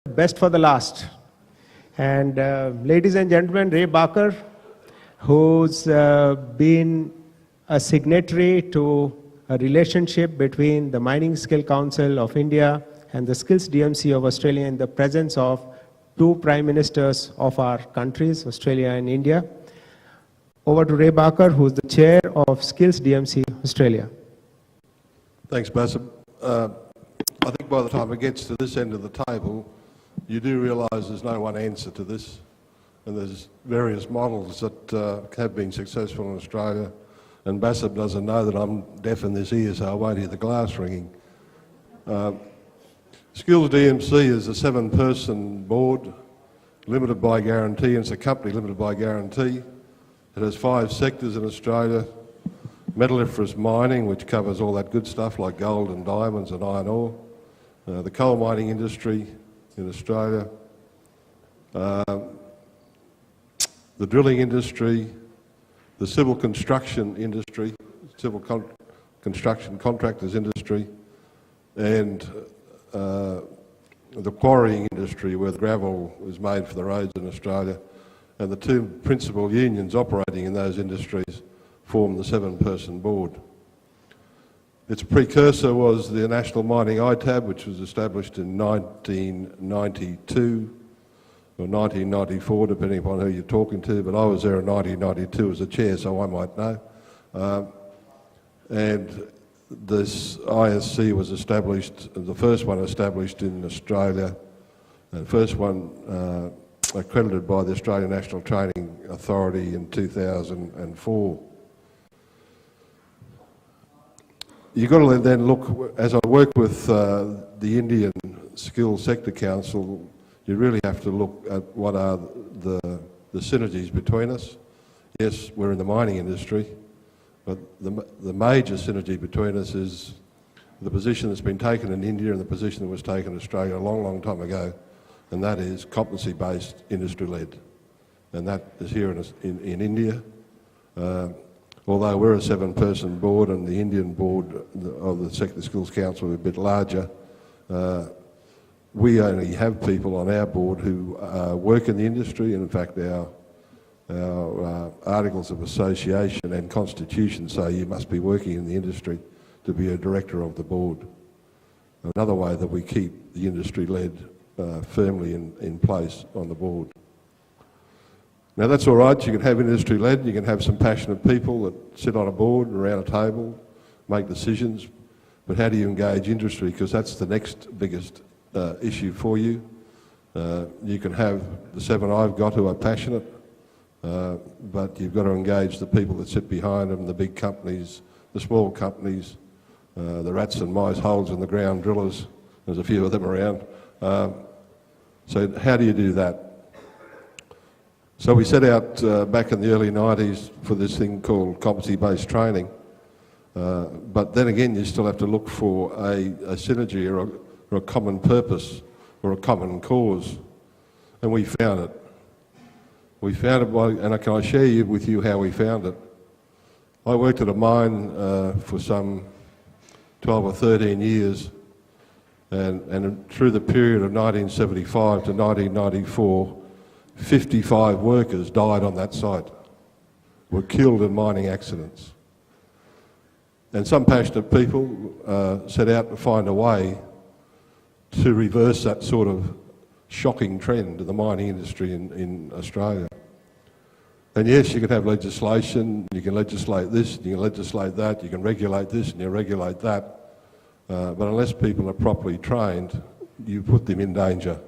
best for the last. And ladies and gentlemen, Ray Barker, who's been a signatory to a relationship between the Mining Skill Council of India and the Skills DMC of Australia in the presence of two prime ministers of our countries, Australia and India. Over to Ray Barker, who's the chair of Skills DMC Australia. Thanks, Bassam. I think by the time it gets to this end of the table, you do realise there's no one answer to this, and there's various models that have been successful in Australia, and Bassam doesn't know that I'm deaf in this ear, so I won't hear the glass ringing. Skills DMC is a 7-person board, limited by guarantee, and it's a company limited by guarantee. It has 5 sectors in Australia: metalliferous mining, which covers all that good stuff like gold and diamonds and iron ore, the coal mining industry in Australia, the drilling industry, the civil construction industry, construction contractors industry, and the quarrying industry, where the gravel is made for the roads in Australia. And the 2 principal unions operating in those industries form the 7-person board. Its precursor was the National Mining ITAB, which was established in 1992 or 1994, depending upon who you're talking to, but I was there in 1992 as a chair, so I might know. And this ISC was established, the first one established in Australia, the first one accredited by the Australian National Training Authority in 2004. You've got to then look, as I work with the Indian Skills Sector Council, you really have to look at what are the synergies between us. Yes, we're in the mining industry, but the major synergy between us is the position that's been taken in India and the position that was taken in Australia a long, long time ago, and that is competency-based, industry-led. And that is here in India. Although we're a 7-person board and the Indian board of the Sector Skills Council is a bit larger, we only have people on our board who work in the industry, and in fact our articles of association and constitution say you must be working in the industry to be a director of the board. Another way that we keep the industry-led firmly in place on the board. Now that's all right, you can have industry-led, you can have some passionate people that sit on a board around a table, make decisions, but how do you engage industry? Because that's the next biggest issue for you. You can have the 7 I've got who are passionate, but you've got to engage the people that sit behind them, the big companies, the small companies, the rats and mice, holes in the ground drillers, there's a few of them around. So how do you do that? So we set out back in the early 90s for this thing called competency-based training, but then again you still have to look for a synergy or a common purpose or a common cause, and we found it. We found it by, and can I share with you how we found it? I worked at a mine for some 12 or 13 years, and through the period of 1975 to 1994, 55 workers died on that site, were killed in mining accidents. And some passionate people set out to find a way to reverse that sort of shocking trend in the mining industry in Australia. And yes, you can have legislation, you can legislate this, you can legislate that, you can regulate this and you regulate that, but unless people are properly trained, you put them in danger.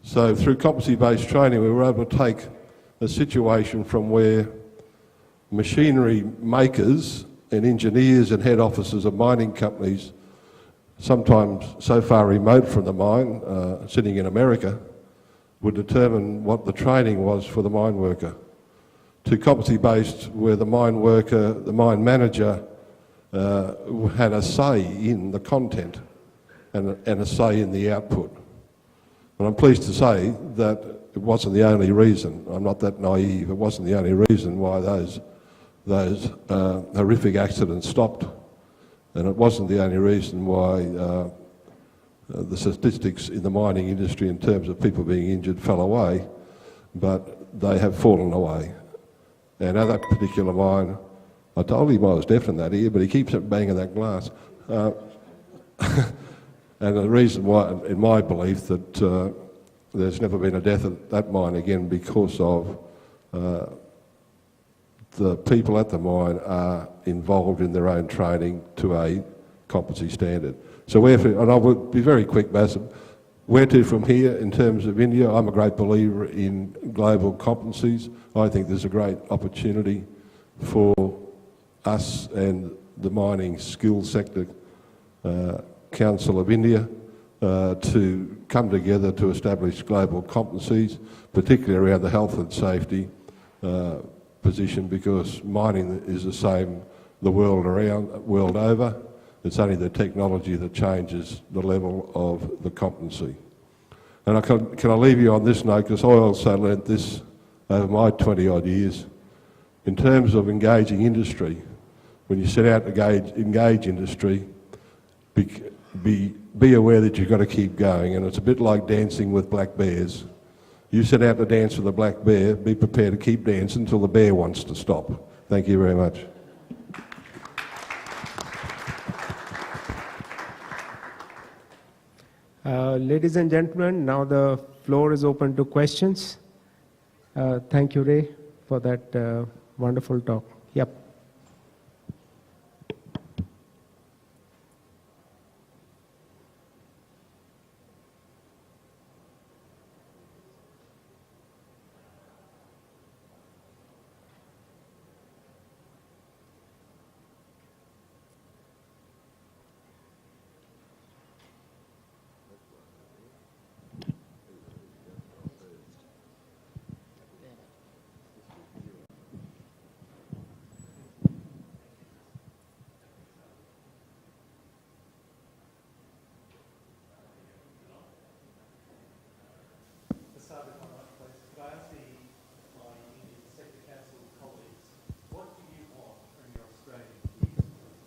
So through competency-based training, we were able to take a situation from where machinery makers and engineers and head officers of mining companies, sometimes so far remote from the mine, sitting in America, would determine what the training was for the mine worker, to competency-based where the mine worker, the mine manager, had a say in the content and a say in the output. And I'm pleased to say that it wasn't the only reason. I'm not that naive. It wasn't the only reason why those horrific accidents stopped, and it wasn't the only reason why the statistics in the mining industry in terms of people being injured fell away, but they have fallen away. And at that particular mine, I told him I was deaf in that ear, but he keeps banging that glass. And the reason why, in my belief, that there's never been a death at that mine again because of the people at the mine are involved in their own training to a competency standard. So and I would be very quick, Basim, where to from here in terms of India? I'm a great believer in global competencies. I think there's a great opportunity for us and the Mining Skills Sector Council of India to come together to establish global competencies, particularly around the health and safety position, because mining is the same the world over. It's only the technology that changes the level of the competency. And can I leave you on this note, because I also learnt this over my 20-odd years. In terms of engaging industry, when you set out to engage industry, be aware that you've got to keep going, and it's a bit like dancing with black bears. You set out to dance with a black bear, be prepared to keep dancing until the bear wants to stop. Thank you very much. Ladies and gentlemen, now the floor is open to questions. Thank you, Ray, for that wonderful talk. Yep.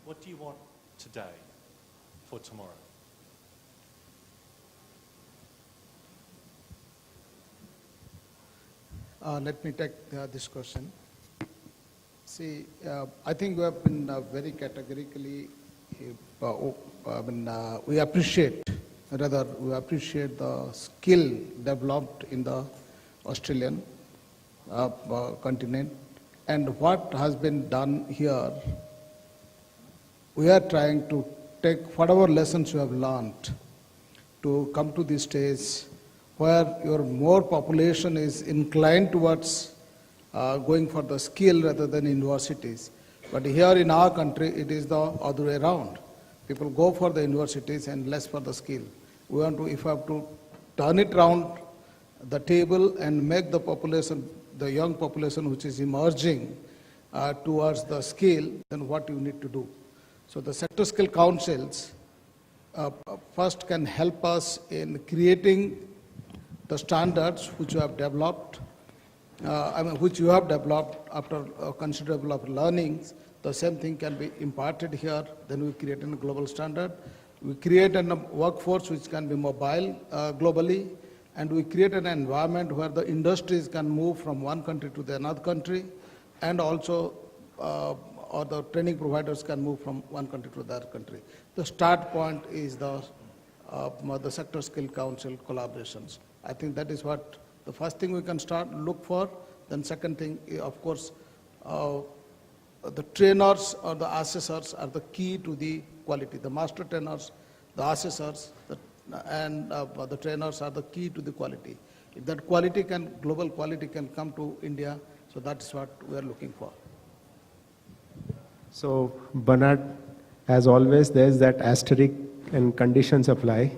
What do you want today for tomorrow? Let me take this question. See, I think we have been very categorically, we appreciate the skill developed in the Australian continent, and what has been done here. We are trying to take whatever lessons you have learned to come to this stage where your more population is inclined towards going for the skill rather than universities. But here in our country, it is the other way around. People go for the universities and less for the skill. We want to, if we have to turn it around the table and make the population, the young population which is emerging towards the skill, then what you need to do? So the sector skill councils first can help us in creating the standards which you have developed, which you have developed after considerable of learnings. The same thing can be imparted here. Then we create a global standard. We create a workforce which can be mobile globally, and we create an environment where the industries can move from one country to the another country, and also or the training providers can move from one country to the other country. The start point is the sector skill council collaborations. I think that is what the first thing we can look for. Then second thing, of course, the trainers or the assessors are the key to the quality. The master trainers, the assessors, and the trainers are the key to the quality. If that quality global quality can come to India, so that's what we are looking for. So, Bernard, as always, there's that asterisk and conditions apply.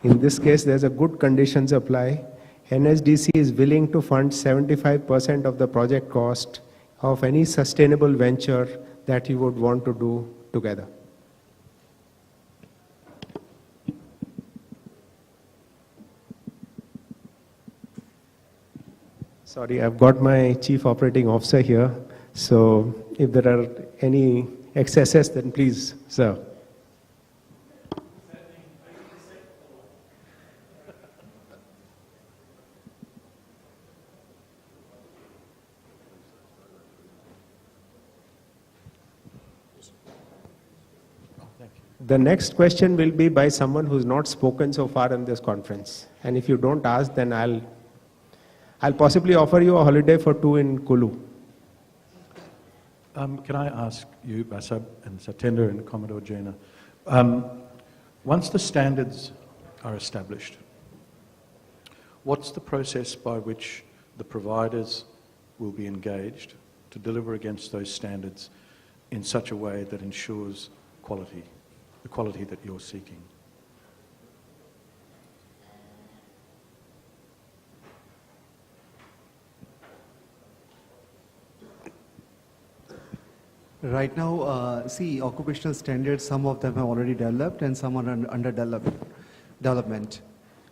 In this case, there's a good conditions apply. NSDC is willing to fund 75% of the project cost of any sustainable venture that you would want to do together. Sorry, I've got my Chief Operating Officer here. So if there are any excesses, then please, sir. The next question will be by someone who's not spoken so far in this conference. And if you don't ask, then I'll possibly offer you a holiday for 2 in Kulu. Can I ask you, Basab and Satendra and Commodore Jaina, once the standards are established, what's the process by which the providers will be engaged to deliver against those standards in such a way that ensures quality, the quality that you're seeking? Right now, see, occupational standards, some of them have already developed and some are under development.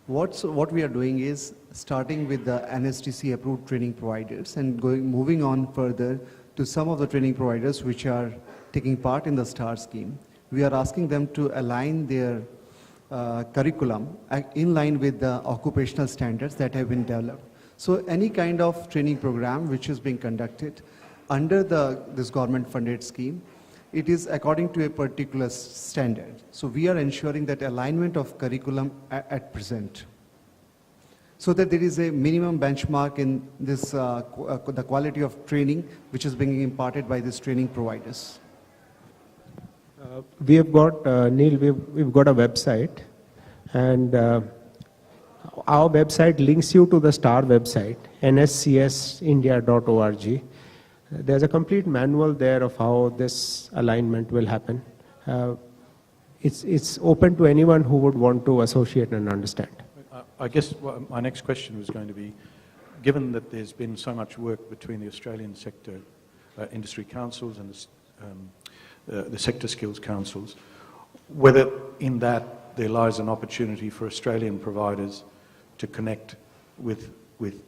What we are doing is starting with the NSTC approved training providers and moving on further to some of the training providers which are taking part in the STAR scheme. We are asking them to align their curriculum in line with the occupational standards that have been developed. So any kind of training program which is being conducted under this government-funded scheme, it is according to a particular standard. So we are ensuring that alignment of curriculum at present, so that there is a minimum benchmark in this the quality of training which is being imparted by these training providers. We have got, Neil, we've got a website, and our website links you to the STAR website, nscsindia.org. There's a complete manual there of how this alignment will happen. It's open to anyone who would want to associate and understand. I guess my next question was going to be, given that there's been so much work between the Australian sector industry councils and the sector skills councils, whether in that there lies an opportunity for Australian providers to connect with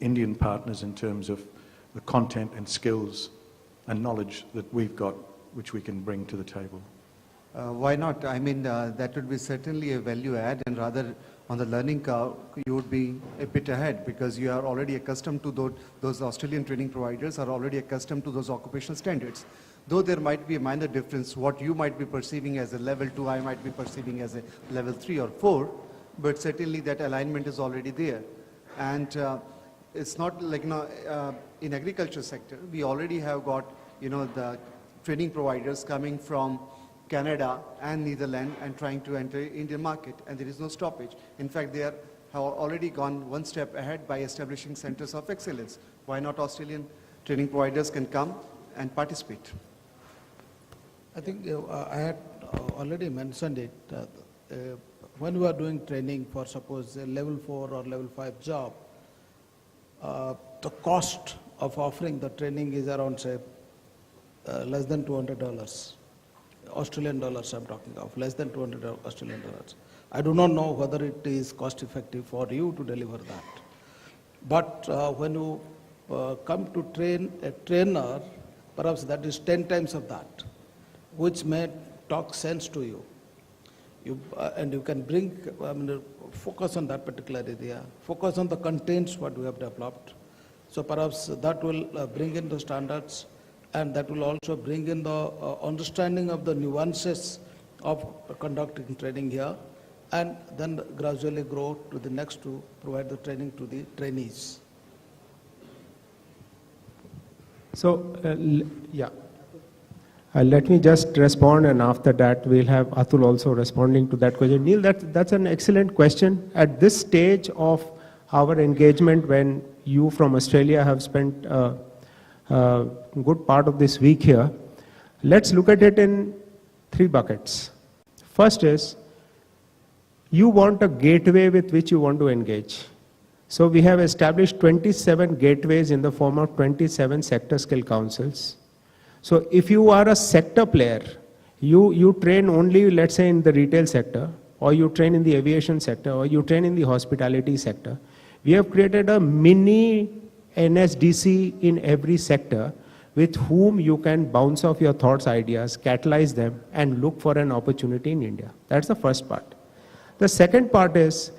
Indian partners in terms of the content and skills and knowledge that we've got, which we can bring to the table. Why not? I mean, that would be certainly a value add, and rather on the learning curve, you would be a bit ahead because you are already accustomed to those Australian training providers are already accustomed to those occupational standards. Though there might be a minor difference, what you might be perceiving as a level 2, I might be perceiving as a level 3 or 4, but certainly that alignment is already there. And it's not like, in agriculture sector, we already have got, the training providers coming from Canada and Netherlands and trying to enter Indian market, and there is no stoppage. In fact, they have already gone one step ahead by establishing centers of excellence. Why not Australian training providers can come and participate? I think I had already mentioned it. When we are doing training for suppose a level 4 or level 5 job, the cost of offering the training is around, say, less than $200. Australian dollars I'm talking of, less than 200 Australian dollars. I do not know whether it is cost effective for you to deliver that. But when you come to train a trainer, perhaps that is 10 times of that, which may talk sense to you. And you can bring, focus on that particular area, focus on the contents what we have developed. So perhaps that will bring in the standards, and that will also bring in the understanding of the nuances of conducting training here, and then gradually grow to the next to provide the training to the trainees. So, let me just respond, and after that we'll have Atul also responding to that question. Neil, that's an excellent question. At this stage of our engagement, when you from Australia have spent a good part of this week here, let's look at it in 3 buckets. First is, you want a gateway with which you want to engage. So we have established 27 gateways in the form of 27 sector skill councils. So if you are a sector player, you train only, let's say, in the retail sector, or you train in the aviation sector, or you train in the hospitality sector. We have created a mini NSDC in every sector with whom you can bounce off your thoughts, ideas, catalyze them, and look for an opportunity in India. That's the first part. The second part is,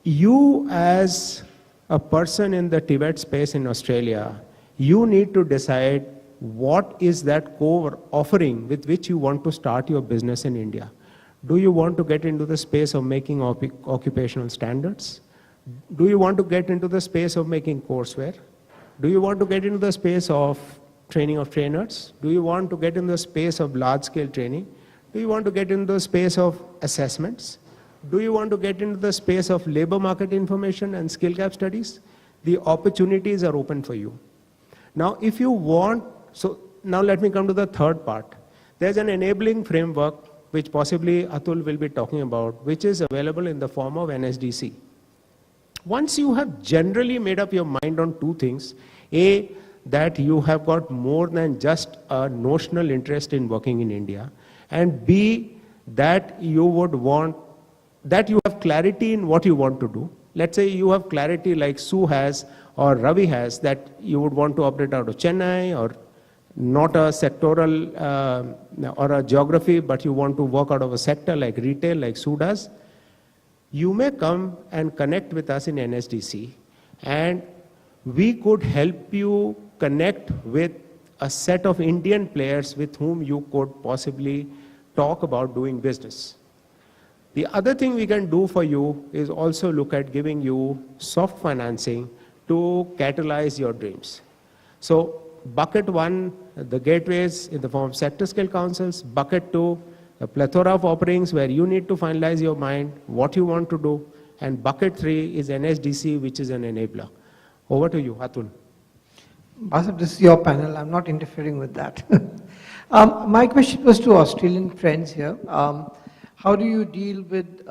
you as a person in the Tibet space in Australia, you need to decide what is that core offering with which you want to start your business in India. Do you want to get into the space of making occupational standards? Do you want to get into the space of making courseware? Do you want to get into the space of training of trainers? Do you want to get in the space of large-scale training? Do you want to get into the space of assessments? Do you want to get into the space of labor market information and skill gap studies? The opportunities are open for you. Now, if you want, so now let me come to the third part. There's an enabling framework which possibly Atul will be talking about, which is available in the form of NSDC. Once you have generally made up your mind on two things, A, that you have got more than just a notional interest in working in India, and B, that you would want, that you have clarity in what you want to do. Let's say you have clarity like Sue has or Ravi has, that you would want to operate out of Chennai or not a sectoral or a geography, but you want to work out of a sector like retail, like Sue does. You may come and connect with us in NSDC, and we could help you connect with a set of Indian players with whom you could possibly talk about doing business. The other thing we can do for you is also look at giving you soft financing to catalyze your dreams. So bucket one, the gateways in the form of sector scale councils. Bucket two, a plethora of offerings where you need to finalize your mind, what you want to do. And bucket three is NSDC, which is an enabler. Over to you, Atul. Basab, this is your panel. I'm not interfering with that. My question was to Australian friends here. How do you deal with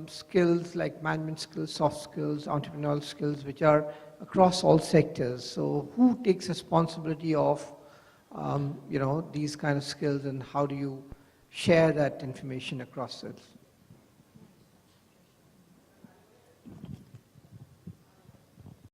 skills like management skills, soft skills, entrepreneurial skills, which are across all sectors? So who takes responsibility of these kind of skills, and how do you share that information across it?